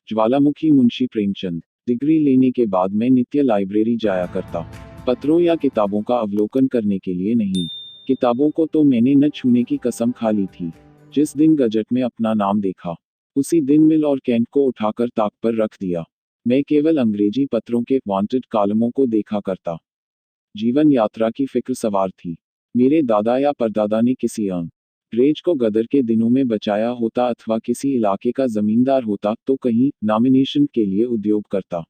ज्वालामुखी Munshi Premchand. Degree लेने के बाद मैं नित्य लाइब्रेरी जाया करता, पत्रों या किताबों का अवलोकन करने के लिए नहीं। किताबों को तो मैंने न छूने की कसम खा ली थी। जिस दिन गजट में अपना नाम देखा, उसी दिन मिल और कैंट को उठाकर ताक पर रख दिया। मैं केवल अंग्रेजी पत्रों के वांटेड कॉलमों को देखा करता। जीवन यात्रा की फिक्र सवार थी। मेरे दादा या परदादा ने किसी अंग्रेज को गदर के दिनों में बचाया होता अथवा किसी इलाके का जमींदार होता तो कहीं नॉमिनेशन के लिए उद्योग करता।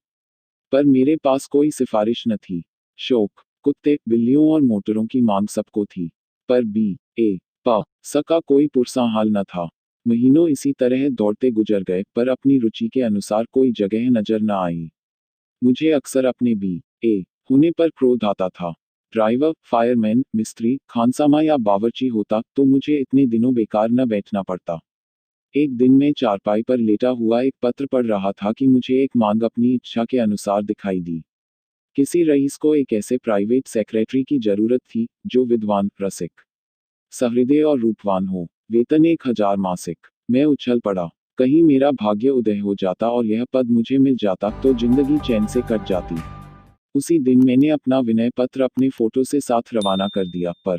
पर मेरे पास कोई सिफारिश न थी। शौक, कुत्ते, बिल्लियों और मोटरों की मांग सबको थी, पर सका कोई पुरसा हाल न था। महीनों इसी तरह दौड़ते गुजर गए, पर अपनी रुचि के अनुसार कोई जगह नजर न आई। मुझे अक्सर अपने ए होने पर क्रोध आता था। ड्राइवर, फायरमैन, मिस्त्री, खानसामा या बावर्ची होता तो मुझे इतने दिनों बेकार न बैठना पड़ता। एक दिन मैं चारपाई पर लेटा हुआ एक पत्र पढ़ रहा था कि मुझे एक मांग अपनी इच्छा के अनुसार दिखाई दी। किसी रईस को एक ऐसे प्राइवेट सेक्रेटरी की जरूरत थी जो विद्वान, रसिक, सहृदय और रूपवान हो। वेतन 1000 मासिक। मैं उछल पड़ा। कहीं मेरा भाग्य उदय हो जाता और यह पद मुझे मिल जाता तो जिंदगी चैन से कट जाती। उसी दिन मैंने अपना विनय पत्र अपने फोटो से साथ रवाना कर दिया, पर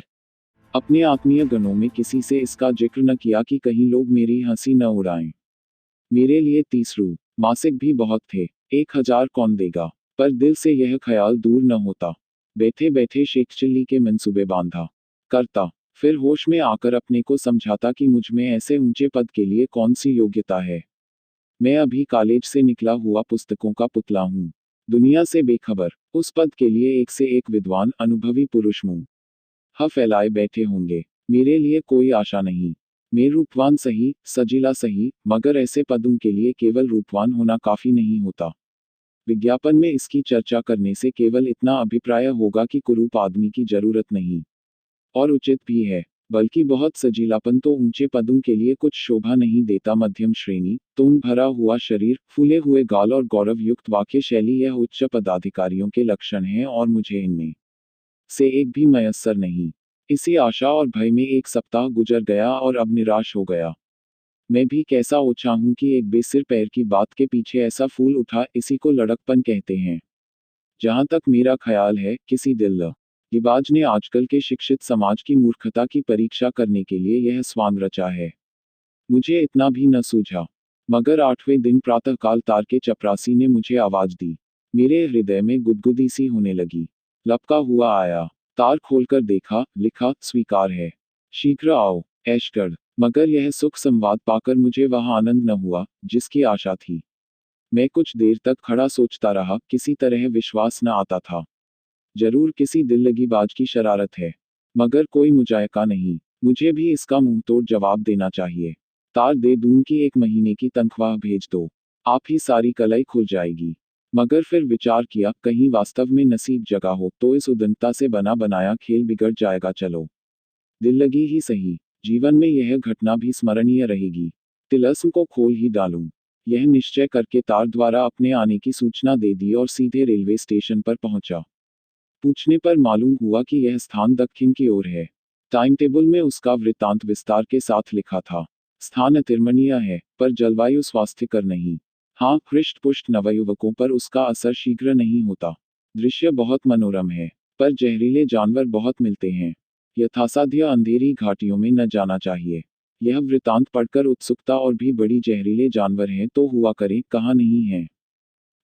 अपने आत्मीय गणों में किसी से इसका जिक्र न किया कि कहीं लोग मेरी हंसी न उड़ाएं। मेरे लिए 30 मासिक भी बहुत थे। 1000 कौन देगा? पर दिल से यह ख्याल दूर न होता। बैठे बैठे शेख चिल्ली के मंसूबे बांधा करता, फिर होश में आकर अपने को समझाता कि मुझ में ऐसे ऊंचे पद के लिए कौन सी योग्यता है। मैं अभी कॉलेज से निकला हुआ पुस्तकों का पुतला हूँ, दुनिया से बेखबर। उस पद के लिए एक से एक विद्वान, अनुभवी पुरुष मुंह फैलाए बैठे होंगे। मेरे लिए कोई आशा नहीं। मैं रूपवान सही, सजीला सही, मगर ऐसे पदों के लिए केवल रूपवान होना काफी नहीं होता। विज्ञापन में इसकी चर्चा करने से केवल इतना अभिप्राय होगा कि कुरूप आदमी की जरूरत नहीं, और उचित भी है। बल्कि बहुत सजीलापन तो ऊंचे पदों के लिए कुछ शोभा नहीं देता। मध्यम श्रेणी, तोंद भरा हुआ शरीर, फूले हुए गाल और गौरव युक्त वाक्य शैली यह उच्च पदाधिकारियों के लक्षण हैं और मुझे इनमें से एक भी मयस्सर नहीं। इसी आशा और भय में एक सप्ताह गुजर गया और अब निराश हो गया। मैं भी कैसा ओछा हूं कि एक बेसिर पैर की बात के पीछे ऐसा फूल उठा। इसी को लड़कपन कहते हैं। जहां तक मेरा ख्याल है, किसी दिल्लगिबाज ने आजकल के शिक्षित समाज की मूर्खता की परीक्षा करने के लिए यह स्वांग रचा है। मुझे इतना भी न सूझा। मगर 8वें दिन प्रातःकाल तार के चपरासी ने मुझे आवाज दी। मेरे हृदय में गुदगुदी सी होने लगी। लपका हुआ आया। तार खोलकर देखा, लिखा, स्वीकार है, शीघ्र आओ, ऐशगढ़। मगर यह सुख संवाद पाकर मुझे वह आनंद न हुआ जिसकी आशा थी। मैं कुछ देर तक खड़ा सोचता रहा, किसी तरह विश्वास न आता था। जरूर किसी दिल्लगीबाज की शरारत है, मगर कोई मुजायका नहीं। मुझे भी इसका मुंहतोड़ जवाब देना चाहिए। तार दे दूं कि 1 महीने की तनख्वाह भेज दो, आप ही सारी कलाई खुल जाएगी। मगर फिर विचार किया, कहीं वास्तव में नसीब जगा हो तो इस उद्दंडता से बना बनाया खेल बिगड़ जाएगा। चलो, दिल्लगी ही सही। जीवन में यह घटना भी स्मरणीय रहेगी। तिलस्म को खोल ही डालूं, यह निश्चय करके तार द्वारा अपने आने की सूचना दे दी और सीधे रेलवे स्टेशन पर पहुंचा। पूछने पर मालूम हुआ कि यह स्थान दक्षिण की ओर है। टाइम टेबल में उसका वृत्तांत विस्तार के साथ लिखा था। स्थान अतिरमणीय है, पर जलवायु स्वास्थ्यकर नहीं। हाँ, हृष्ट पुष्ट नवयुवकों पर उसका असर शीघ्र नहीं होता। दृश्य बहुत मनोरम है, पर जहरीले जानवर बहुत मिलते हैं। यथासाध्य अंधेरी घाटियों में न जाना चाहिए। यह वृत्तांत पढ़कर उत्सुकता और भी बड़ी। जहरीले जानवर हैं तो हुआ करें, कहाँ नहीं है।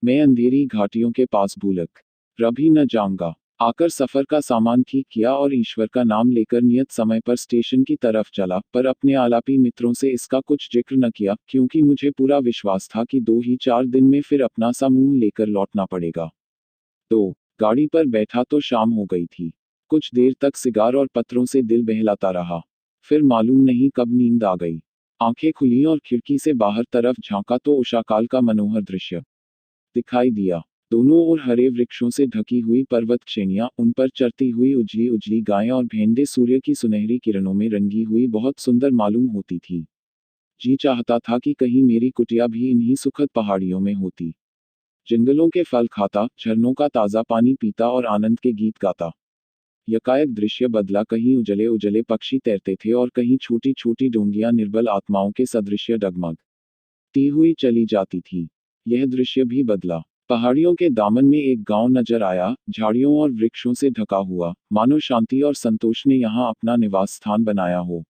मैं अंधेरी घाटियों के पास भूलक रभी न जाऊंगा। आकर सफर का सामान ठीक किया और ईश्वर का नाम लेकर नियत समय पर स्टेशन की तरफ चला, पर अपने आलापी मित्रों से इसका कुछ जिक्र न किया, क्योंकि मुझे पूरा विश्वास था कि 2 ही 4 दिन में फिर अपना समूह लेकर लौटना पड़ेगा। तो गाड़ी पर बैठा तो शाम हो गई थी। कुछ देर तक सिगार और पत्रों से दिल बहलाता रहा। फिर मालूम नहीं कब नींद आ गई। आंखें खुली और खिड़की से बाहर तरफ झांका तो उषाकाल का मनोहर दृश्य दिखाई दिया। दोनों ओर हरे वृक्षों से ढकी हुई पर्वत श्रेणियां, उन पर चरती हुई उजली उजली गायें और भेंड़े सूर्य की सुनहरी किरणों में रंगी हुई बहुत सुंदर मालूम होती थी। जी चाहता था कि कहीं मेरी कुटिया भी इन्हीं सुखद पहाड़ियों में होती। जंगलों के फल खाता, झरनों का ताजा पानी पीता और आनंद के गीत गाता। यकायक दृश्य बदला। कहीं उजले उजले पक्षी तैरते थे और कहीं छोटी छोटी डोंगियां निर्बल आत्माओं के सदृश्य डगमग ती हुई चली जाती थी। यह दृश्य भी बदला। पहाड़ियों के दामन में एक गांव नजर आया, झाड़ियों और वृक्षों से ढका हुआ, मानो शांति और संतोष ने यहाँ अपना निवास स्थान बनाया हो।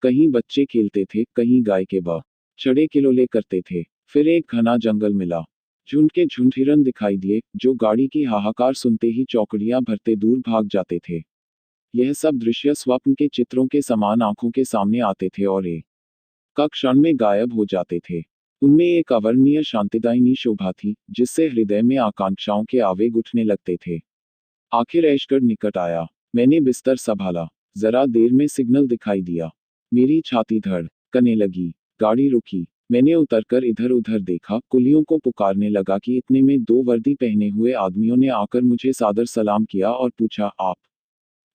कहीं बच्चे खेलते थे, कहीं गाय के चढ़े किलोले करते थे। फिर एक घना जंगल मिला। झुंड के झुंड हिरन दिखाई दिए, जो गाड़ी की हाहाकार सुनते ही चौकड़ियां भरते दूर भाग जाते थे। यह सब दृश्य स्वप्न के चित्रों के समान आंखों के सामने आते थे और एक का क्षण में गायब हो जाते थे। उनमें एक अवर्णनीय शांतिदायिनी शोभा थी, जिससे हृदय में आकांक्षाओं के आवेग उठने लगते थे। आखिर ऐशगढ़ निकट आया। मैंने बिस्तर संभाला। जरा देर में सिग्नल दिखाई दिया। मेरी छाती धड़कने लगी। गाड़ी रुकी। मैंने उतरकर इधर उधर देखा, कुलियों को पुकारने लगा कि इतने में दो वर्दी पहने हुए आदमियों ने आकर मुझे सादर सलाम किया और पूछा, आप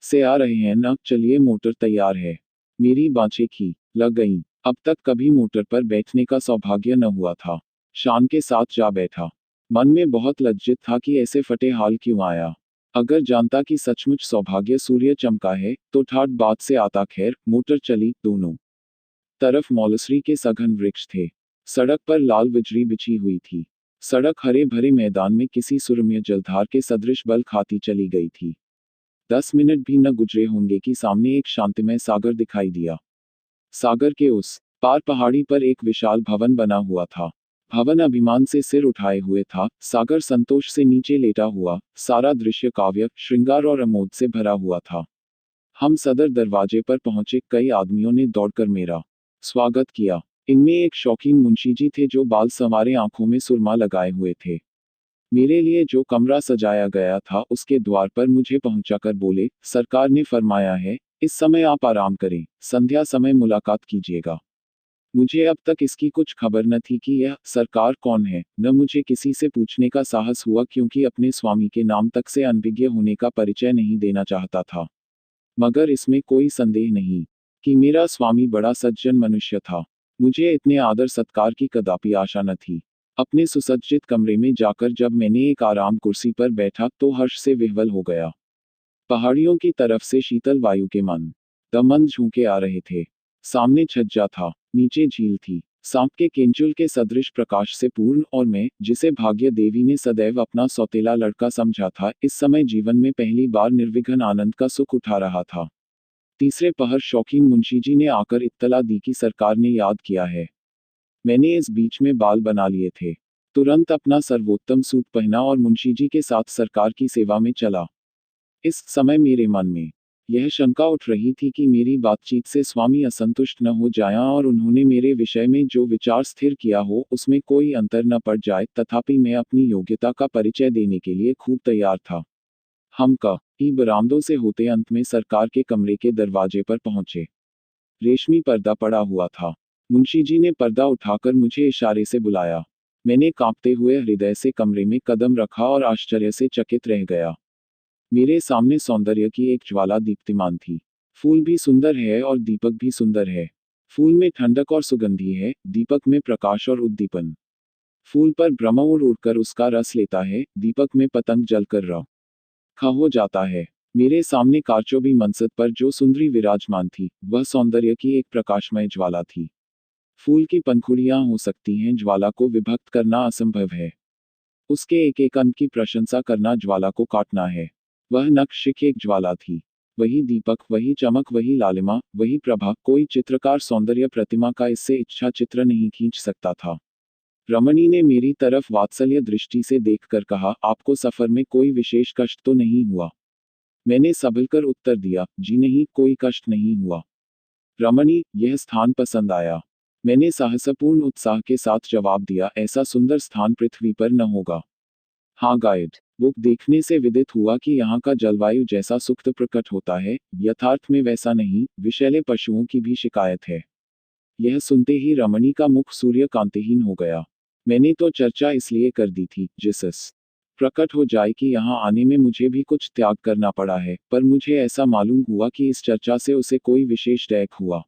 से आ रहे हैं न? चलिए, मोटर तैयार है। मेरी बाँछें खी लग गईं। अब तक कभी मोटर पर बैठने का सौभाग्य न हुआ था। शान के साथ जा बैठा। मन में बहुत लज्जित था कि ऐसे फटे हाल क्यों आया। अगर जानता कि सचमुच सौभाग्य सूर्य चमका है, तो ठाट बात से आता। खैर, मोटर चली। दोनों तरफ मौलसरी के सघन वृक्ष थे। सड़क पर लाल बिजली बिछी हुई थी। सड़क हरे भरे मैदान में किसी सुरम्य जलधार के सदृश बल खाती चली गई थी। 10 मिनट भी न गुजरे होंगे कि सामने एक शांतिमय सागर दिखाई दिया। सागर के उस पार पहाड़ी पर एक विशाल भवन बना हुआ था। भवन अभिमान से सिर उठाए हुए था, सागर संतोष से नीचे लेटा हुआ। सारा दृश्य काव्य, श्रृंगार और आमोद से भरा हुआ था। हम सदर दरवाजे पर पहुंचे। कई आदमियों ने दौड़कर मेरा स्वागत किया। इनमें एक शौकीन मुंशी जी थे, जो बाल संवारे आंखों में सुरमा लगाए हुए थे। मेरे लिए जो कमरा सजाया गया था, उसके द्वार पर मुझे पहुंचाकर बोले, सरकार ने फरमाया है, इस समय आप आराम करें, संध्या समय मुलाकात कीजिएगा। मुझे अब तक इसकी कुछ खबर न थी कि यह सरकार कौन है, न मुझे किसी से पूछने का साहस हुआ, क्योंकि अपने स्वामी के नाम तक से अनभिज्ञ होने का परिचय नहीं देना चाहता था। मगर इसमें कोई संदेह नहीं कि मेरा स्वामी बड़ा सज्जन मनुष्य था। मुझे इतने आदर सत्कार की कदापि आशा न थी। अपने सुसज्जित कमरे में जाकर जब मैंने एक आराम कुर्सी पर बैठा, तो हर्ष से विह्वल हो गया। पहाड़ियों की तरफ से शीतल वायु के मन दमन झोंके आ रहे थे। सामने छज्जा था, नीचे झील थी, सांप के केंचुल के सदृश प्रकाश से पूर्ण, और मैं, जिसे भाग्य देवी ने सदैव अपना सौतेला लड़का समझा था, इस समय जीवन में पहली बार निर्विघ्न आनंद का सुख उठा रहा था। तीसरे पहर शौकीन मुंशी जी ने आकर इत्तला दी कि सरकार ने याद किया है। मैंने इस बीच में बाल बना लिए थे। तुरंत अपना सर्वोत्तम सूट पहना और मुंशी जी के साथ सरकार की सेवा में चला। इस समय मेरे मन में यह शंका उठ रही थी कि मेरी बातचीत से स्वामी असंतुष्ट न हो जाएं और उन्होंने मेरे विषय में जो विचार स्थिर किया हो, उसमें कोई अंतर न पड़ जाए। तथापि मैं अपनी योग्यता का परिचय देने के लिए खूब तैयार था। हम ही बरामदों से होते अंत में सरकार के कमरे के दरवाजे पर पहुंचे। रेशमी पर्दा पड़ा हुआ था। मुंशी जी ने पर्दा उठाकर मुझे इशारे से बुलाया। मैंने कांपते हुए हृदय से कमरे में कदम रखा और आश्चर्य से चकित रह गया। मेरे सामने सौंदर्य की एक ज्वाला दीप्तिमान थी। फूल भी सुंदर है और दीपक भी सुंदर है। फूल में ठंडक और सुगंधी है, दीपक में प्रकाश और उद्दीपन। फूल पर भ्रमर उड़कर उसका रस लेता है, दीपक में पतंग जलकर खा हो जाता है। मेरे सामने कारचौबी मनसद पर जो सुंदरी विराजमान थी, वह सौंदर्य की एक प्रकाशमय ज्वाला थी। फूल की पंखुड़ियां हो सकती हैं, ज्वाला को विभक्त करना असंभव है। उसके एक एक अंग की प्रशंसा करना ज्वाला को काटना है। वह नक्शिख एक ज्वाला थी। वही दीपक, वही चमक, वही लालिमा, वही प्रभा। कोई चित्रकार सौंदर्य प्रतिमा का इससे इच्छा चित्र नहीं खींच सकता था। रमणी ने मेरी तरफ वात्सल्य दृष्टि से देखकर कहा, आपको सफर में कोई विशेष कष्ट तो नहीं हुआ? मैंने संभलकर उत्तर दिया, जी नहीं, कोई कष्ट नहीं हुआ। रमणी, यह स्थान पसंद आया? मैंने साहसपूर्ण उत्साह के साथ जवाब दिया, ऐसा सुंदर स्थान पृथ्वी पर न होगा। हाँ, गाइड बुक देखने से विदित हुआ कि यहाँ का जलवायु जैसा सुक्त प्रकट होता है, यथार्थ में वैसा नहीं। विषैले पशुओं की भी शिकायत है। यह सुनते ही रमणी का मुख सूर्य कांतिहीन हो गया। मैंने तो चर्चा इसलिए कर दी थी, जिसस प्रकट हो जाए कि यहाँ आने में मुझे भी कुछ त्याग करना पड़ा है, पर मुझे ऐसा मालूम हुआ कि इस चर्चा से उसे कोई विशेष डैक हुआ।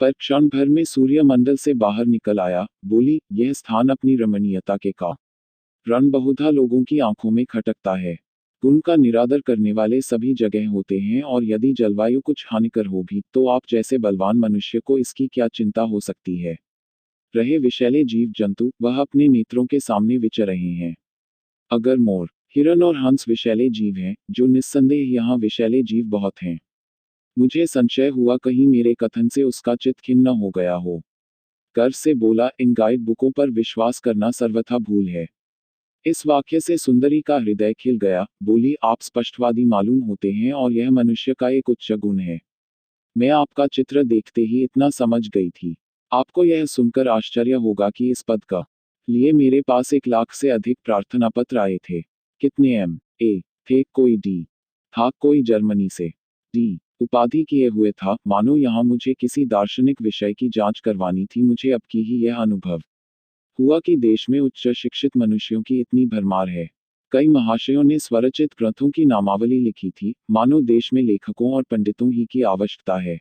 पर क्षण भर में सूर्यमंडल से बाहर निकल आया। बोली, यह स्थान अपनी रमणीयता के रण बहुधा लोगों की आंखों में खटकता है। गुण का निरादर करने वाले सभी जगह होते हैं, और यदि जलवायु कुछ हानिकर हो भी, तो आप जैसे बलवान मनुष्य को इसकी क्या चिंता हो सकती है। रहे विषैले जीव जंतु वह अपने नेत्रों के सामने विचर रहे हैं। अगर मोर, हिरन और हंस विषैले जीव हैं, जो निस्संदेह यहाँ विषैले जीव बहुत हैं। मुझे संशय हुआ कहीं मेरे कथन से उसका चित्त खिन्न न हो गया हो। गर्व से बोला, इन गाइड बुकों पर विश्वास करना सर्वथा भूल है। इस वाक्य से सुंदरी का हृदय खिल गया, बोली, आप स्पष्टवादी मालूम होते हैं और यह मनुष्य का एक उच्च गुण है। मैं आपका चित्र देखते ही इतना समझ गई थी। आपको यह सुनकर आश्चर्य होगा कि इस पद का लिए मेरे पास 1 लाख से अधिक प्रार्थना पत्र आए थे। कितने M.A. थे, कोई D था, कोई जर्मनी से D उपाधि किए हुए था, मानो यहाँ मुझे किसी दार्शनिक विषय की जांच करवानी थी। मुझे अब की ही यह अनुभव हुआ कि देश में उच्च शिक्षित मनुष्यों की इतनी भरमार है। कई महाशयों ने स्वरचित ग्रंथों की नामावली लिखी थी, मानो देश में लेखकों और पंडितों ही की आवश्यकता है।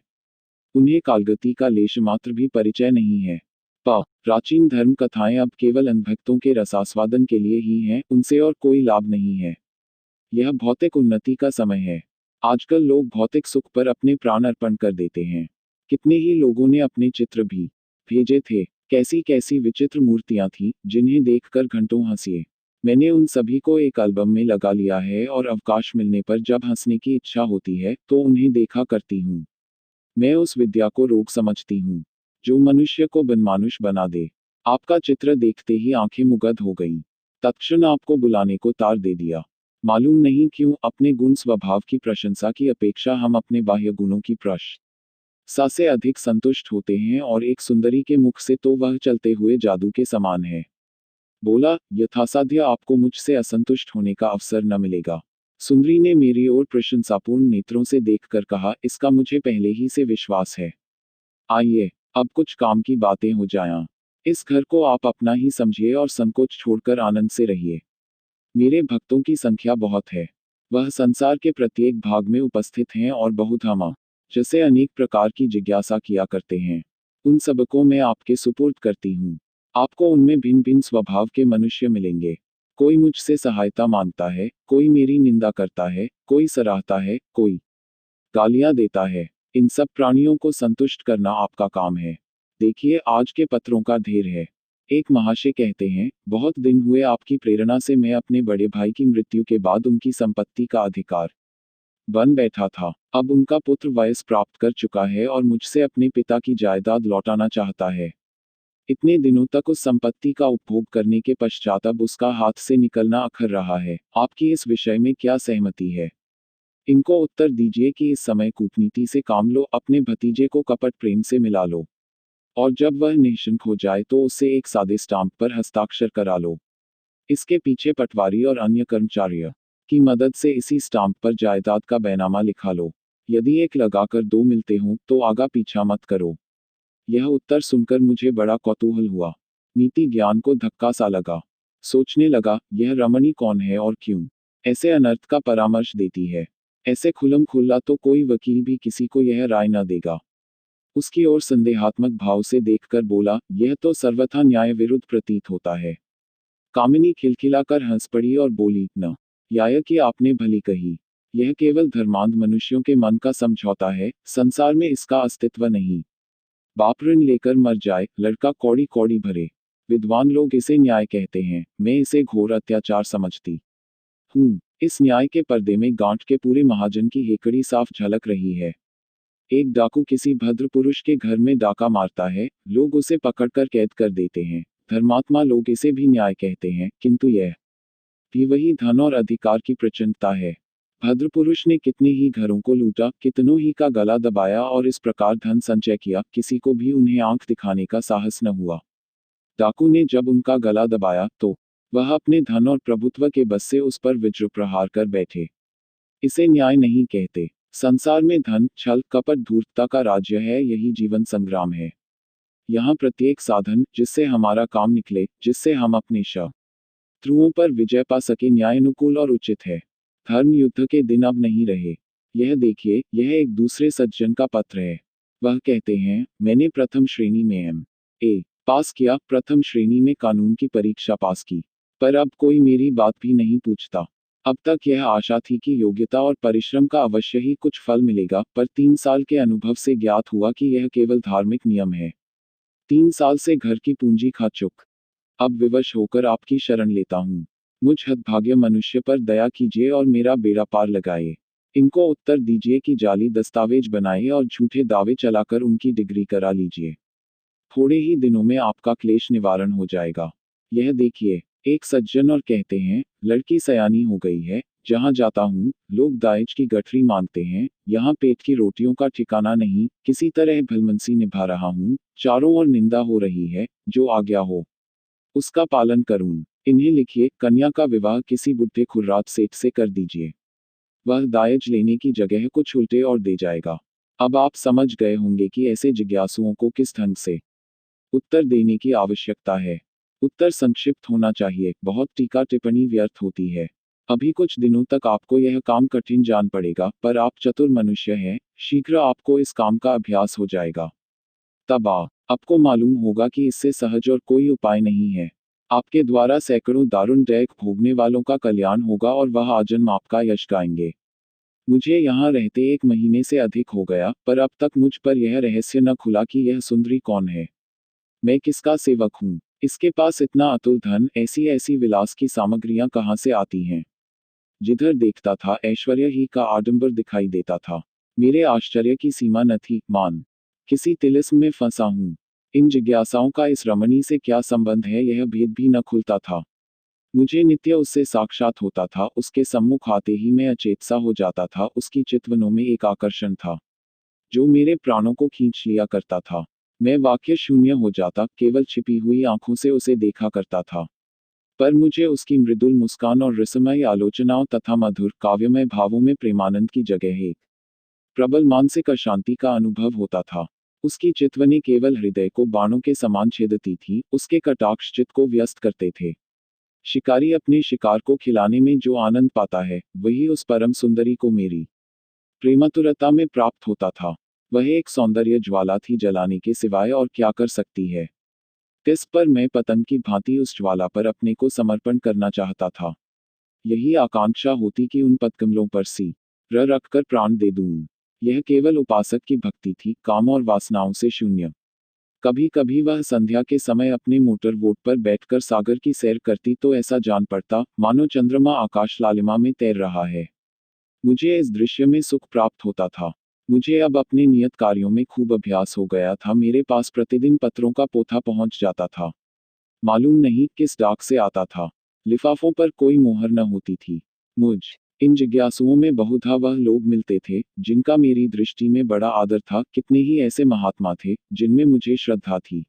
उन्हें कालगति का लेश मात्र भी परिचय नहीं है। प्राचीन धर्म कथाएं अब केवल अनभक्तों के रसास्वादन के लिए ही हैं, उनसे और कोई लाभ नहीं है। यह भौतिक उन्नति का समय है। आजकल लोग भौतिक सुख पर अपने प्राण अर्पण कर देते हैं। कितने ही लोगों ने अपने चित्र भी भेजे थे। कैसी कैसी विचित्र मूर्तियां थीं, जिन्हें देखकर घंटों हंसिए। मैंने उन सभी को एक एल्बम में लगा लिया है और अवकाश मिलने पर जब हंसने की इच्छा होती है तो उन्हें देखा करती हूँ। मैं उस विद्या को रोग समझती हूँ, जो मनुष्य को बनमानुष बना दे। आपका चित्र देखते ही आंखें मुगध हो गईं। तत्क्षण आपको बुलाने को तार दे दिया। मालूम नहीं क्यों अपने गुण स्वभाव की प्रशंसा की अपेक्षा हम अपने बाह्य गुणों की प्रशंसा से अधिक संतुष्ट होते हैं, और एक सुंदरी के मुख से तो वह चलते हुए जादू के समान है। बोला, यथासाध्य आपको मुझसे असंतुष्ट होने का अवसर न मिलेगा। सुंदरी ने मेरी ओर प्रशंसापूर्ण नेत्रों से देखकर कहा, इसका मुझे पहले ही से विश्वास है। आइए, अब कुछ काम की बातें हो जाएं। इस घर को आप अपना ही समझिए और संकोच छोड़कर आनंद से रहिए। मेरे भक्तों की संख्या बहुत है। वह संसार के प्रत्येक भाग में उपस्थित हैं और बहुत हम जैसे अनेक प्रकार की जिज्ञासा किया करते हैं। उन सबको मैं आपके सुपुर्द करती हूँ। आपको उनमें भिन्न भिन्न स्वभाव के मनुष्य मिलेंगे। कोई मुझसे सहायता मांगता है, कोई मेरी निंदा करता है, कोई सराहता है, कोई गालियां देता है। इन सब प्राणियों को संतुष्ट करना आपका काम है। देखिए, आज के पत्रों का ढेर है। एक महाशय कहते हैं, बहुत दिन हुए आपकी प्रेरणा से मैं अपने बड़े भाई की मृत्यु के बाद उनकी संपत्ति का अधिकार बन बैठा था। अब उनका पुत्र वयस प्राप्त कर चुका है और मुझसे अपने पिता की जायदाद लौटाना चाहता है। इतने दिनों तक उस संपत्ति का उपभोग करने के पश्चात अब उसका हाथ से निकलना अखर रहा है। आपकी इस विषय में क्या सहमति है? इनको उत्तर दीजिए कि इस समय कूटनीति से काम लो, अपने भतीजे को कपट प्रेम से मिला लो, और जब वह निशंक हो जाए तो उससे एक सादे स्टाम्प पर हस्ताक्षर करा लो। इसके पीछे पटवारी और अन्य कर्मचारियों की मदद से इसी स्टाम्प पर जायदाद का बैनामा लिखा लो। यदि एक लगाकर 2 मिलते हों तो आगा पीछा मत करो। यह उत्तर सुनकर मुझे बड़ा कौतूहल हुआ। नीति ज्ञान को धक्का सा लगा। सोचने लगा, यह रमणी कौन है और क्यों ऐसे अनर्थ का परामर्श देती है। ऐसे खुल्लम खुल्ला तो कोई वकील भी किसी को यह राय न देगा। उसकी ओर संदेहात्मक भाव से देखकर बोला, यह तो सर्वथा न्याय विरुद्ध प्रतीत होता है। कामिनी खिलखिलाकर हंस पड़ी और बोली, न याय कि आपने भली कही। यह केवल धर्मांध मनुष्यों के मन का समझौता है, संसार में इसका अस्तित्व नहीं। बाप ऋण लेकर मर जाए, लड़का कौड़ी कौड़ी भरे। विद्वान लोग इसे न्याय कहते हैं, मैं इसे घोर अत्याचार समझती हूँ। इस न्याय के पर्दे में गांठ के पूरे महाजन की हेकड़ी साफ झलक रही है। एक डाकू किसी भद्र पुरुष के घर में डाका मारता है, लोग उसे पकड़कर कैद कर देते हैं। धर्मात्मा लोग इसे भी न्याय कहते हैं, किंतु यह भी वही धन और अधिकार की प्रचंडता है। भद्र पुरुष ने कितने ही घरों को लूटा, कितनों ही का गला दबाया और इस प्रकार धन संचय किया, किसी को भी उन्हें आंख दिखाने का साहस न हुआ। डाकू ने जब उनका गला दबाया तो वह अपने धन और प्रभुत्व के बस से उस पर वज्र प्रहार कर बैठे। इसे न्याय नहीं कहते। संसार में धन, छल, कपट, धूर्तता का राज्य है। यही जीवन संग्राम है। यहाँ प्रत्येक साधन जिससे हमारा काम निकले, जिससे हम अपने शत्रुओं पर विजय पा सके, न्यायानुकूल और उचित है। धर्म युद्ध के दिन अब नहीं रहे। यह देखिए, यह एक दूसरे सज्जन का पत्र है। वह कहते हैं, मैंने प्रथम श्रेणी में M.A. पास किया, प्रथम श्रेणी में कानून की परीक्षा पास की, पर अब कोई मेरी बात भी नहीं पूछता। अब तक यह आशा थी कि योग्यता और परिश्रम का अवश्य ही कुछ फल मिलेगा, पर 3 साल के अनुभव से ज्ञात हुआ कि यह केवल धार्मिक नियम है। 3 साल से घर की पूंजी खा चुक, अब विवश होकर आपकी शरण लेता हूँ। मुझ हतभाग्य मनुष्य पर दया कीजिए और मेरा बेड़ा पार लगाए। इनको उत्तर दीजिए कि जाली दस्तावेज बनाए और झूठे दावे चलाकर उनकी डिग्री करा लीजिए। थोड़े ही दिनों में आपका क्लेश निवारण हो जाएगा। यह देखिए, एक सज्जन और कहते हैं, लड़की सयानी हो गई है, जहाँ जाता हूँ, लोग दाएज की गठरी मांगते हैं, यहाँ पेट की रोटियों का ठिकाना नहीं, किसी तरह भलमनसी निभा रहा हूँ, चारों ओर निंदा हो रही है, जो आज्ञा हो उसका पालन करूँ। इन्हें लिखिए, कन्या का विवाह किसी बुढ़े खुर्रात सेठ से कर दीजिए। वह दायज लेने की जगह कुछ उल्टे और दे जाएगा। अब आप समझ गए होंगे कि ऐसे जिज्ञासुओं को किस ढंग से उत्तर देने की आवश्यकता है। उत्तर संक्षिप्त होना चाहिए, बहुत टीका टिप्पणी व्यर्थ होती है। अभी कुछ दिनों तक आपको यह काम कठिन जान पड़ेगा, पर आप चतुर मनुष्य हैं, शीघ्र आपको इस काम का अभ्यास हो जाएगा। तब आपको मालूम होगा कि इससे सहज और कोई उपाय नहीं है। आपके द्वारा सैकड़ों दारुण दैक भोगने वालों का कल्याण होगा और वह आजन्म आपका यश गाएंगे। मुझे यहाँ रहते 1 महीने से अधिक हो गया, पर अब तक मुझ पर यह रहस्य न खुला कि यह सुंदरी कौन है। मैं किसका सेवक हूँ? इसके पास इतना अतुल धन, ऐसी ऐसी विलास की सामग्रियां कहाँ से आती हैं? जिधर देखता था ऐश्वर्य ही का आडंबर दिखाई देता था। मेरे आश्चर्य की सीमा न थी, मान किसी तिलिस्म में फंसा हूँ। इन जिज्ञासाओं का इस रमणी से क्या संबंध है, यह भेद भी न खुलता था। मुझे नित्य उससे साक्षात होता था, उसके सम्मुख आते ही मैं अचेत सा हो जाता था। उसकी चितवनों में एक आकर्षण था जो मेरे प्राणों को खींच लिया करता था। मैं वाक्य शून्य हो जाता, केवल छिपी हुई आंखों से उसे देखा करता था। पर मुझे उसकी मृदुल मुस्कान और रसमयी आलोचनाओं तथा मधुर काव्यमय भावों में प्रेमानंद की जगह एक प्रबल मानसिक अशांति का अनुभव होता था। उसकी चितवनी केवल हृदय को बाणों के समान छेदती थी, उसके कटाक्ष चित्त को व्यस्त करते थे। शिकारी अपने शिकार को खिलाने में जो आनंद पाता है, वही उस परम सुंदरी को मेरी प्रेमातुरता में प्राप्त होता था। वह एक सौंदर्य ज्वाला थी, जलाने के सिवाय और क्या कर सकती है। तिस पर मैं पतंग की भांति उस ज्वाला पर अपने को समर्पण करना चाहता था। यही आकांक्षा होती कि उन पदकमलों पर सी र रखकर प्राण दे दूं। यह केवल उपासक की भक्ति थी, काम और वासनाओं से शून्य। कभी कभी वह संध्या के समय अपने मोटर बोट पर बैठकर सागर की सैर करती तो ऐसा जान पड़ता मानो चंद्रमा आकाश लालिमा में तैर रहा है। मुझे इस दृश्य में सुख प्राप्त होता था। मुझे अब अपने नियत कार्यों में खूब अभ्यास हो गया था। मेरे पास प्रतिदिन पत्रों का पोथा पहुंच जाता था। मालूम नहीं किस डाक से आता था। लिफाफों पर कोई मोहर न होती थी। मुझ इन जिज्ञासुओं में बहुधा वह लोग मिलते थे जिनका मेरी दृष्टि में बड़ा आदर था। कितने ही ऐसे महात्मा थे जिनमें मुझे श्रद्धा थी।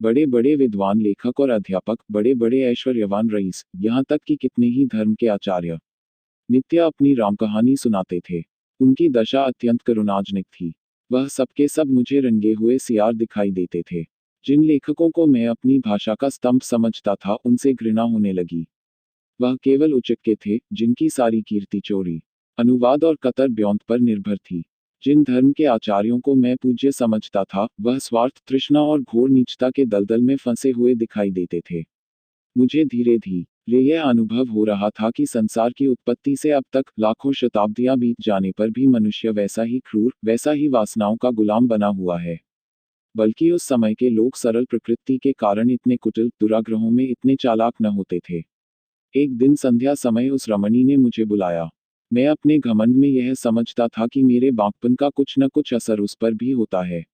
बड़े बड़े विद्वान लेखक और अध्यापक, बड़े बड़े ऐश्वर्यवान रईस, यहाँ तक कि कितने ही धर्म के आचार्य नित्य अपनी राम कहानी सुनाते थे। उनकी दशा अत्यंत करुणाजनक थी। वह सबके सब मुझे रंगे हुए सियार दिखाई देते थे। जिन लेखकों को मैं अपनी भाषा का स्तंभ समझता था, उनसे घृणा होने लगी। वह केवल उचक्के थे जिनकी सारी कीर्ति चोरी, अनुवाद और कतर ब्योंत पर निर्भर थी। जिन धर्म के आचार्यों को मैं पूज्य समझता था, वह स्वार्थ, तृष्णा और घोर नीचता के दलदल में फंसे हुए दिखाई देते थे। मुझे धीरे धीरे यह अनुभव हो रहा था कि संसार की उत्पत्ति से अब तक लाखों शताब्दियां बीत जाने पर भी मनुष्य वैसा ही क्रूर, वैसा ही वासनाओं का गुलाम बना हुआ है। बल्कि उस समय के लोग सरल प्रकृति के कारण इतने कुटिल, दुराग्रहों में इतने चालाक न होते थे। एक दिन संध्या समय उस रमणी ने मुझे बुलाया। मैं अपने घमंड में यह समझता था कि मेरे बांकपन का कुछ न कुछ असर उस पर भी होता है।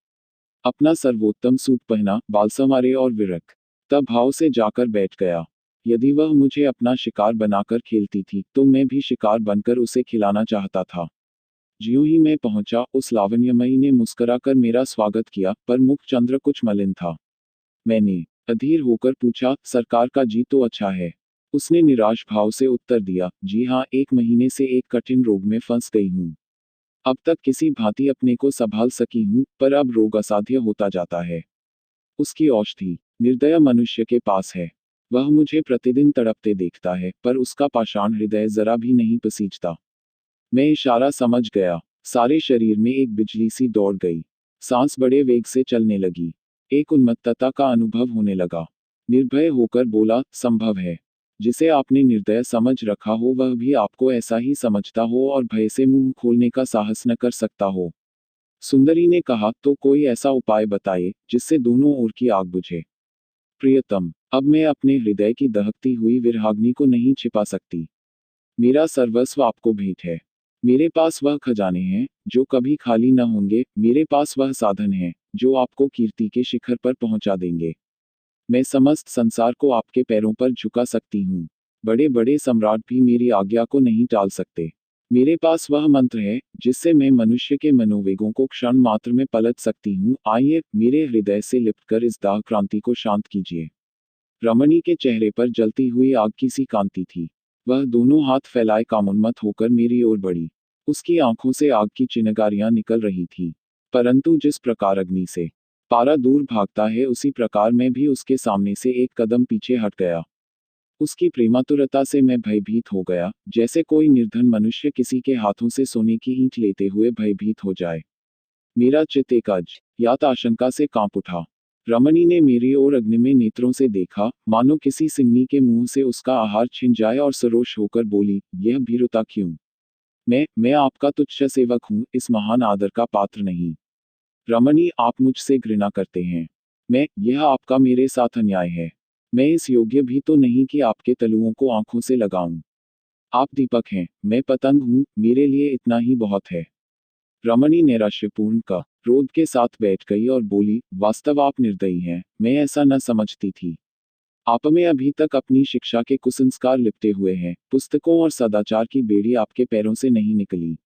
अपना सर्वोत्तम सूट पहना, बाल संवारे और विरक तब भाव से जाकर बैठ गया। यदि वह मुझे अपना शिकार बनाकर खेलती थी, तो मैं भी शिकार बनकर उसे खिलाना चाहता था। ज्यों ही मैं पहुंचा, उस लावण्यमयी ने मुस्कुराकर मेरा स्वागत किया, पर मुख चंद्र कुछ मलिन था। मैंने अधीर होकर पूछा, सरकार का जी तो अच्छा है? उसने निराश भाव से उत्तर दिया, जी हाँ, 1 महीने से एक कठिन रोग में फंस गई हूँ। अब तक किसी भांति अपने को संभाल सकी हूँ, पर अब रोग असाध्य होता जाता है। उसकी औषधि निर्दय मनुष्य के पास है। वह मुझे प्रतिदिन तड़पते देखता है, पर उसका पाषाण हृदय जरा भी नहीं पसीजता। मैं इशारा समझ गया। सारे शरीर में एक बिजली सी दौड़ गई। सांस बड़े वेग से चलने लगी। एक उन्मत्तता का अनुभव होने लगा। निर्भय होकर बोला, संभव है। जिसे आपने निर्दय समझ रखा हो, वह भी आपको ऐसा ही समझता हो और भय से मुंह खोलने का साहस न कर सकता हो। सुंदरी ने कहा, तो कोई ऐसा उपाय बताइए जिससे दोनों ओर की आग बुझे। प्रियतम, अब मैं अपने हृदय की दहकती हुई विरहाग्नि को नहीं छिपा सकती। मेरा सर्वस्व आपको भेंट है। मेरे पास वह खजाने हैं जो कभी खाली न होंगे, मेरे पास वह साधन हैं जो आपको कीर्ति के शिखर पर पहुंचा देंगे। मैं समस्त संसार को आपके पैरों पर झुका सकती हूँ। बड़े बड़े सम्राट भी मेरी आज्ञा को नहीं टाल सकते। मेरे पास वह मंत्र है जिससे मैं मनुष्य के मनोवेगों को क्षण मात्र में पलट सकती हूँ। आइए, मेरे हृदय से लिपटकर इस दाह क्रांति को शांत कीजिए। रमणी के चेहरे पर जलती हुई आग की सी कांति थी। वह दोनों हाथ फैलाए कामोन्मत्त होकर मेरी ओर बढ़ी। उसकी आंखों से आग की चिनगारियां निकल रही थी। परंतु जिस प्रकार अग्नि से पारा दूर भागता है, उसी प्रकार मैं भी उसके सामने से एक कदम पीछे हट गया। उसकी प्रेमातुरता से मैं भयभीत हो गया, जैसे कोई निर्धन मनुष्य किसी के हाथों से सोने की ईंट लेते हुए भयभीत हो जाए। मेरा चित्त एक अज्ञात आशंका से कांप उठा। रमणी ने मेरी ओर अग्निमय नेत्रों से देखा, मानो किसी सिंहनी के मुंह से उसका आहार छिन जाए, और सरोष होकर बोली, यह भीरुता क्यों? मैं आपका तुच्छ सेवक हूँ, इस महान आदर का पात्र नहीं। रमणी, आप मुझसे घृणा करते हैं। यह आपका मेरे साथ अन्याय है। मैं इस योग्य भी तो नहीं कि आपके तलुओं को आंखों से लगाऊं। आप दीपक हैं, मैं पतंग हूँ, मेरे लिए इतना ही बहुत है। रमणी नैराश्यपूर्ण का क्रोध के साथ बैठ गई और बोली, वास्तव आप निर्दयी हैं, मैं ऐसा न समझती थी। आप में अभी तक अपनी शिक्षा के कुसंस्कार लिपटे हुए हैं, पुस्तकों और सदाचार की बेड़ी आपके पैरों से नहीं निकली।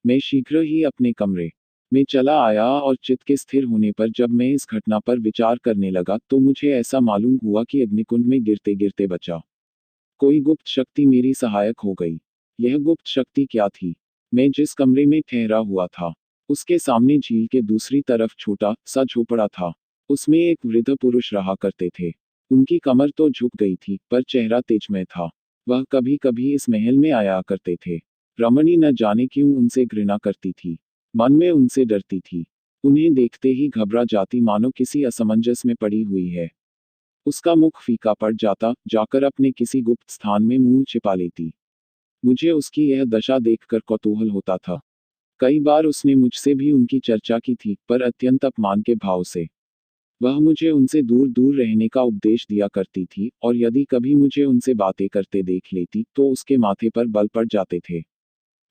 मैं शीघ्र ही अपने कमरे में चला आया, और चित्त के स्थिर होने पर जब मैं इस घटना पर विचार करने लगा, तो मुझे ऐसा मालूम हुआ कि अग्निकुंड में गिरते गिरते बचा। कोई गुप्त शक्ति मेरी सहायक हो गई। यह गुप्त शक्ति क्या थी? मैं जिस कमरे में ठहरा हुआ था, उसके सामने झील के दूसरी तरफ छोटा सा झोपड़ा था। उसमें एक वृद्ध पुरुष रहा करते थे। उनकी कमर तो झुक गई थी, पर चेहरा तेजमय था। वह कभी कभी इस महल में आया करते थे। रमणी न जाने क्यों उनसे घृणा करती थी। मन में उनसे डरती थी। उन्हें देखते ही घबरा जाती, मानो किसी असमंजस में पड़ी हुई है। उसका मुख फीका पड़ जाता, जाकर अपने किसी गुप्त स्थान में मुंह छिपा लेती। मुझे उसकी यह दशा देखकर कौतूहल होता था। कई बार उसने मुझसे भी उनकी चर्चा की थी, पर अत्यंत अपमान के भाव से। वह मुझे उनसे दूर दूर रहने का उपदेश दिया करती थी, और यदि कभी मुझे उनसे बातें करते देख लेती, तो उसके माथे पर बल पड़ जाते थे।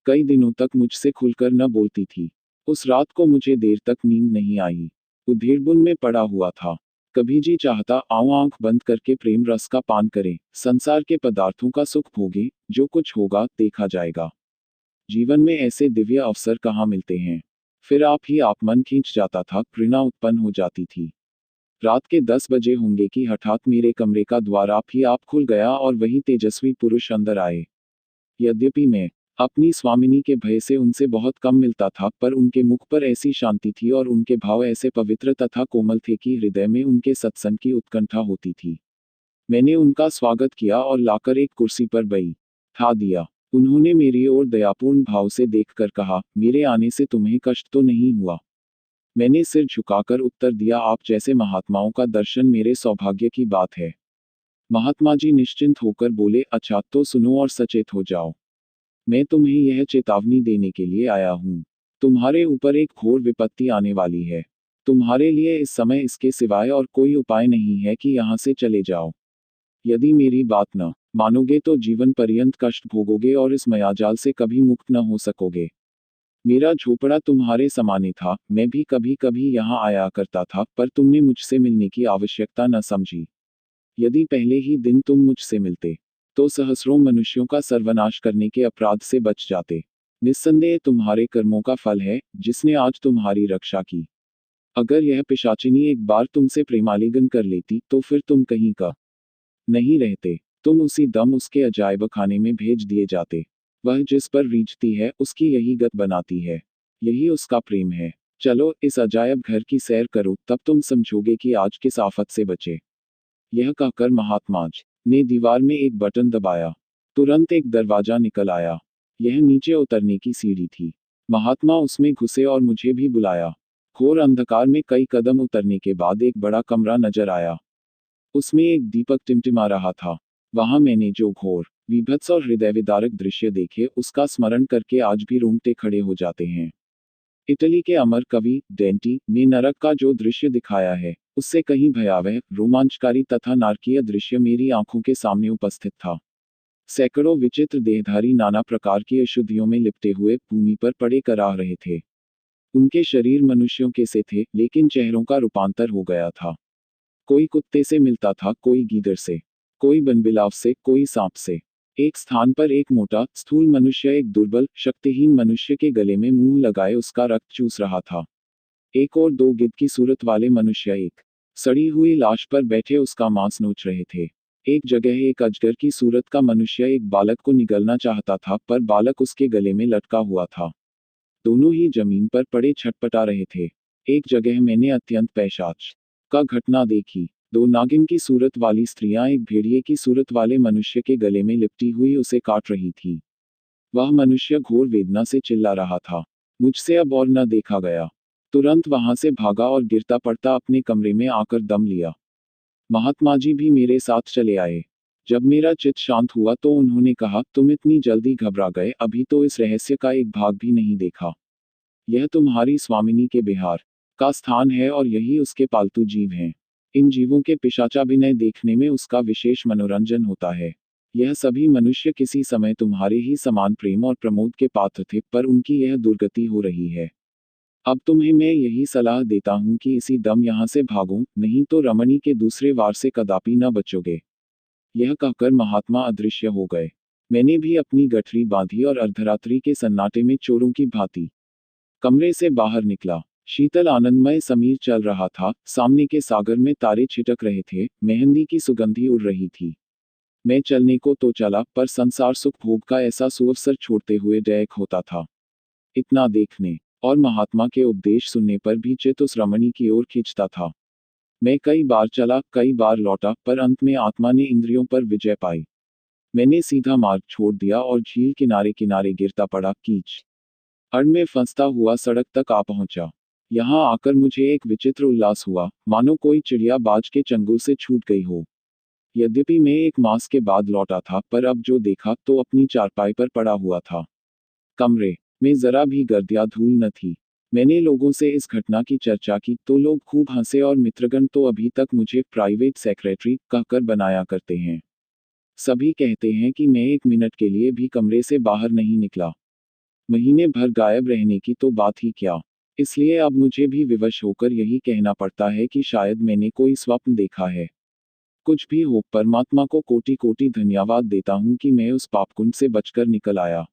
कई दिनों तक मुझसे खुलकर न बोलती थी। उस रात को मुझे देर तक नींद नहीं आई। उधेड़बुन में पड़ा हुआ था। कभी जी चाहता, आऊं आंख बंद करके प्रेम रस का पान करें, संसार के पदार्थों का सुख भोगे, जो कुछ होगा देखा जाएगा। जीवन में ऐसे दिव्य अवसर कहाँ मिलते हैं। फिर आप ही आप मन खींच जाता था, घृणा उत्पन्न हो जाती थी। रात के 10 बजे होंगे कि हठात मेरे कमरे का द्वार आप ही आप खुल गया, और वही तेजस्वी पुरुष अंदर आए। यद्यपि मैं अपनी स्वामिनी के भय से उनसे बहुत कम मिलता था, पर उनके मुख पर ऐसी शांति थी और उनके भाव ऐसे पवित्र तथा कोमल थे कि हृदय में उनके सत्संग की उत्कंठा होती थी। मैंने उनका स्वागत किया और लाकर एक कुर्सी पर बैठा दिया। उन्होंने मेरी ओर दयापूर्ण भाव से देखकर कहा, मेरे आने से तुम्हें कष्ट तो नहीं हुआ? मैंने सिर झुकाकर उत्तर दिया, आप जैसे महात्माओं का दर्शन मेरे सौभाग्य की बात है। महात्मा जी निश्चिंत होकर बोले, अच्छा तो सुनो और सचेत हो जाओ। मैं तुम्हें यह चेतावनी देने के लिए आया हूँ। तुम्हारे ऊपर एक घोर विपत्ति आने वाली है। तुम्हारे लिए इस समय इसके सिवाय और कोई उपाय नहीं है कि यहाँ से चले जाओ। यदि मेरी बात न मानोगे तो जीवन पर्यंत कष्ट भोगोगे और इस मायाजाल से कभी मुक्त न हो सकोगे। मेरा झोपड़ा तुम्हारे समाने था, मैं भी कभी कभी यहाँ आया करता था, पर तुमने मुझसे मिलने की आवश्यकता न समझी। यदि पहले ही दिन तुम मुझसे मिलते, तो सहस्रों मनुष्यों का सर्वनाश करने के अपराध से बच जाते। निस्संदेह तुम्हारे कर्मों का फल है, जिसने आज तुम्हारी रक्षा की। अगर यह पिशाचिनी एक बार तुमसे प्रेमालिंगन कर लेती, तो फिर तुम कहीं का नहीं रहते। तुम उसी दम उसके अजायब खाने में भेज दिए जाते। वह जिस पर रीझती है, उसकी यही गत बनाती है। यही उसका प्रेम है। चलो इस अजायब घर की सैर करो, तब तुम समझोगे कि आज किस आफत से बचे। यह कहकर महात्माज ने दीवार में एक बटन दबाया। तुरंत एक दरवाजा निकल आया। यह नीचे उतरने की सीढ़ी थी। महात्मा उसमें घुसे और मुझे भी बुलाया। घोर अंधकार में कई कदम उतरने के बाद एक बड़ा कमरा नजर आया। उसमें एक दीपक टिमटिमा रहा था। वहां मैंने जो घोर विभत्स और हृदय विदारक दृश्य देखे, उसका स्मरण करके आज भी रोंगटे खड़े हो जाते हैं। इटली के अमर कवि डेंटी ने नरक का जो दृश्य दिखाया है, उससे कहीं भयावह, रोमांचकारी तथा नारकीय दृश्य मेरी आंखों के सामने उपस्थित था। सैकड़ों विचित्र देहधारी नाना प्रकार की अशुद्धियों में लिपटे हुए भूमि पर पड़े कराह रहे थे। उनके शरीर मनुष्यों के से थे, लेकिन चेहरों का रूपांतर हो गया था। कोई कुत्ते से मिलता था, कोई गीदड़ से, कोई बनबिलाव से, कोई सांप से। एक स्थान पर एक मोटा, स्थूल मनुष्य एक दुर्बल, शक्तिहीन मनुष्य के गले में मुंह लगाए उसका रक्त चूस रहा था। एक और दो गिद्ध की सूरत वाले मनुष्य एक सड़ी हुई लाश पर बैठे उसका मांस नोच रहे थे। एक जगह एक अजगर की सूरत का मनुष्य एक बालक को निगलना चाहता था, पर बालक उसके गले में लटका हुआ था। दोनों ही जमीन पर पड़े छटपटा रहे थे। एक जगह मैंने अत्यंत पैशाच का घटना देखी। दो नागिन की सूरत वाली स्त्रियां एक भेड़िए की सूरत वाले मनुष्य के गले में लिपटी हुई उसे काट रही थी। वह मनुष्य घोर वेदना से चिल्ला रहा था। मुझसे अब और न देखा गया। तुरंत वहां से भागा और गिरता पड़ता अपने कमरे में आकर दम लिया। महात्मा जी भी मेरे साथ चले आए। जब मेरा चित्त शांत हुआ तो उन्होंने कहा, तुम इतनी जल्दी घबरा गए, अभी तो इस रहस्य का एक भाग भी नहीं देखा। यह तुम्हारी स्वामिनी के बिहार का स्थान है और यही उसके पालतू जीव हैं। इन जीवों के पिशाचाभिनय देखने में उसका विशेष मनोरंजन होता है। यह सभी मनुष्य किसी समय तुम्हारे ही समान प्रेम और प्रमोद के पात्र थे, पर उनकी यह दुर्गति हो रही है। अब तुम्हें मैं यही सलाह देता हूं कि इसी दम यहां से भागो, नहीं तो रमणी के दूसरे वार से कदापि न बचोगे। यह कहकर महात्मा अदृश्य हो गए। मैंने भी अपनी गठरी बांधी और अर्धरात्रि के सन्नाटे में चोरों की भांति कमरे से बाहर निकला। शीतल आनंदमय समीर चल रहा था, सामने के सागर में तारे छिटक रहे थे, मेहंदी की सुगंधी उड़ रही थी। मैं चलने को तो चला, पर संसार सुख भोग का ऐसा सुअवसर छोड़ते हुए डैक होता था। इतना देखने और महात्मा के उपदेश सुनने पर भी चित्त उस रमणी की ओर खींचता था। मैं कई बार चला, कई बार लौटा, पर अंत में आत्मा ने इंद्रियों पर विजय पाई। मैंने सीधा मार्ग छोड़ दिया और झील किनारे किनारे गिरता पड़ा, कीच अड़ में फंसता हुआ सड़क तक आ पहुंचा। यहाँ आकर मुझे एक विचित्र उल्लास हुआ, मानो कोई चिड़िया बाज के चंगुल से छूट गई हो। यद्यपि मैं एक मास के बाद लौटा था, पर अब जो देखा तो अपनी चारपाई पर पड़ा हुआ था। कमरे में जरा भी गर्द या धूल न थी। मैंने लोगों से इस घटना की चर्चा की तो लोग खूब हंसे और मित्रगण तो अभी तक मुझे प्राइवेट सेक्रेटरी कहकर बनाया करते हैं। सभी कहते हैं कि मैं एक मिनट के लिए भी कमरे से बाहर नहीं निकला। महीने भर गायब रहने की तो बात ही क्या। इसलिए अब मुझे भी विवश होकर यही कहना पड़ता है कि शायद मैंने कोई स्वप्न देखा है। कुछ भी हो, परमात्मा को कोटि कोटि धन्यवाद देता हूँ कि मैं उस पापकुंड से बचकर निकल आया।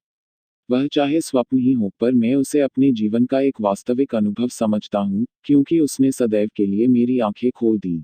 वह चाहे स्वप्न ही हो, पर मैं उसे अपने जीवन का एक वास्तविक अनुभव समझता हूँ, क्योंकि उसने सदैव के लिए मेरी आंखें खोल दी।